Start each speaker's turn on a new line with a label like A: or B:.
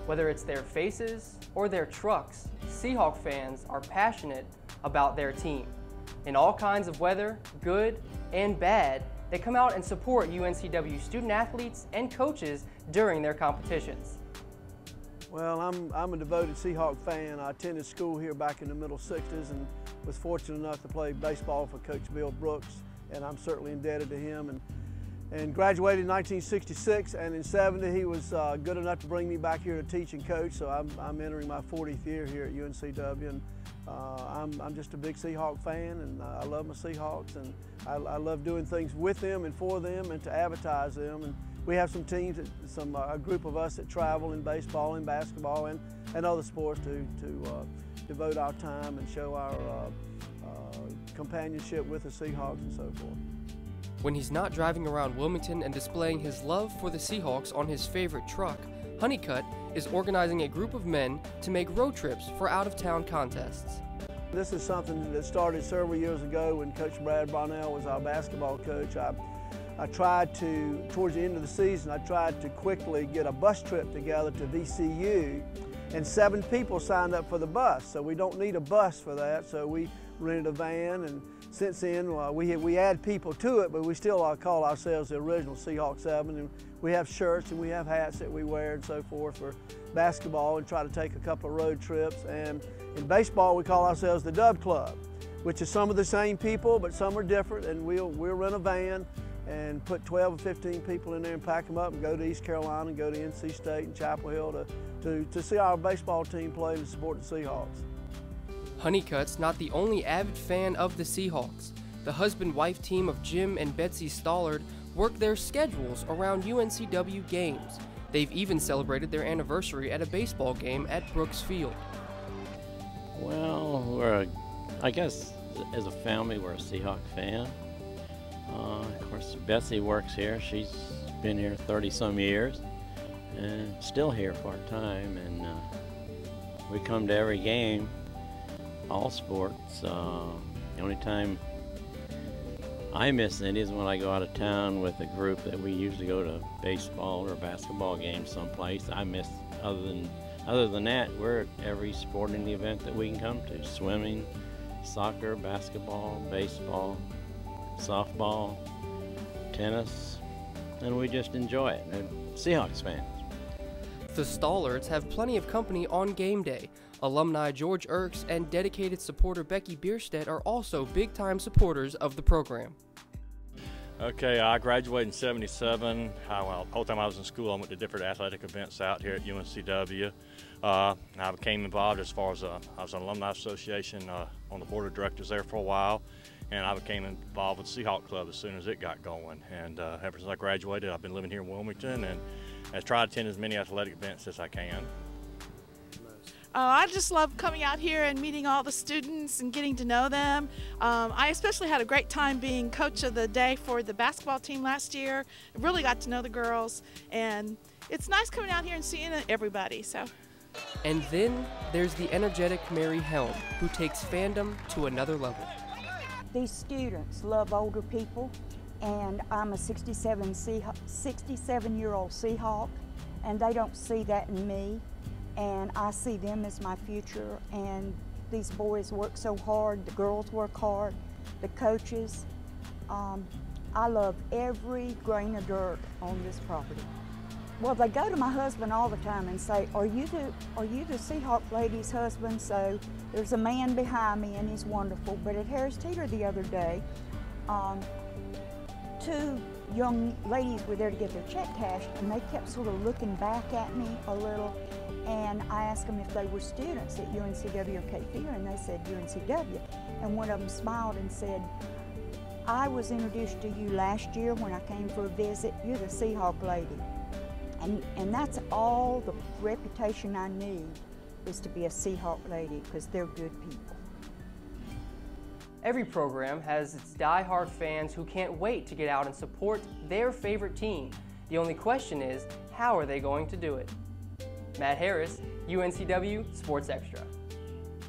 A: Whether it's their faces or their trucks, Seahawk fans are passionate about their team. In all kinds of weather, good and bad, they come out and support UNCW student athletes and coaches during their competitions.
B: Well, I'm a devoted Seahawk fan. I attended school here back in the middle 60s and was fortunate enough to play baseball for Coach Bill Brooks, and I'm certainly indebted to him. And graduated in 1966, and in '70 he was good enough to bring me back here to teach and coach, so I'm entering my 40th year here at UNCW, and I'm just a big Seahawk fan, and I love my Seahawks, and I love doing things with them and for them and to advertise them. And we have some teams, a group of us that travel in baseball and basketball and other sports to devote our time and show our companionship with the Seahawks and so forth.
A: When he's not driving around Wilmington and displaying his love for the Seahawks on his favorite truck, Honeycutt is organizing a group of men to make road trips for out-of-town contests.
B: This is something that started several years ago when Coach Brad Barnell was our basketball coach. I tried to, towards the end of the season, I tried to quickly get a bus trip together to VCU, and 7 people signed up for the bus, so we don't need a bus for that, so we rented a van, and since then we add people to it, but we still call ourselves the original Seahawks 7, and we have shirts and we have hats that we wear and so forth for basketball and try to take a couple of road trips. And in baseball we call ourselves the Dub Club, which is some of the same people but some are different, and we'll rent a van and put 12 or 15 people in there and pack them up and go to East Carolina and go to NC State and Chapel Hill to see our baseball team play and support the Seahawks.
A: Honeycutt's not the only avid fan of the Seahawks. The husband-wife team of Jim and Betsy Stallard work their schedules around UNCW games. They've even celebrated their anniversary at a baseball game at Brooks Field.
C: Well, I guess as a family we're a Seahawk fan. Of course, Betsy works here. She's been here 30-some years and still here part-time, and we come to every game, all sports. The only time I miss it is when I go out of town with a group that we usually go to baseball or basketball games someplace. I miss, other than that, we're at every sporting event that we can come to. Swimming, soccer, basketball, baseball, softball, tennis, and we just enjoy it. We're Seahawks fans.
A: The Stallards have plenty of company on game day. Alumni George Erkes and dedicated supporter Becky Bierstedt are also big-time supporters of the program.
D: Okay, I graduated in '77. The whole time I was in school, I went to different athletic events out here at UNCW. I became involved as far as I was an alumni association on the board of directors there for a while, and I became involved with the Seahawk Club as soon as it got going. And ever since I graduated, I've been living here in Wilmington and I try to attend as many athletic events as I can.
E: I just love coming out here and meeting all the students and getting to know them. I especially had a great time being coach of the day for the basketball team last year. I really got to know the girls, and it's nice coming out here and seeing everybody.
A: And then there's the energetic Mary Helm, who takes fandom to another level.
F: These students love older people, and I'm a 67-year-old Seahawk, and they don't see that in me. And I see them as my future, and these boys work so hard, the girls work hard, the coaches. I love every grain of dirt on this property. Well, they go to my husband all the time and say, are you the Seahawk lady's husband? So there's a man behind me and he's wonderful. But at Harris Teeter the other day, 2 young ladies were there to get their check cashed, and they kept sort of looking back at me a little, and I asked them if they were students at UNCW or Cape Fear, and they said UNCW, and one of them smiled and said, I was introduced to you last year when I came for a visit. You're the Seahawk lady. And that's all the reputation I need, is to be a Seahawk lady, because they're good people.
A: Every program has its die-hard fans who can't wait to get out and support their favorite team. The only question is, how are they going to do it? Matt Harris, UNCW Sports Extra.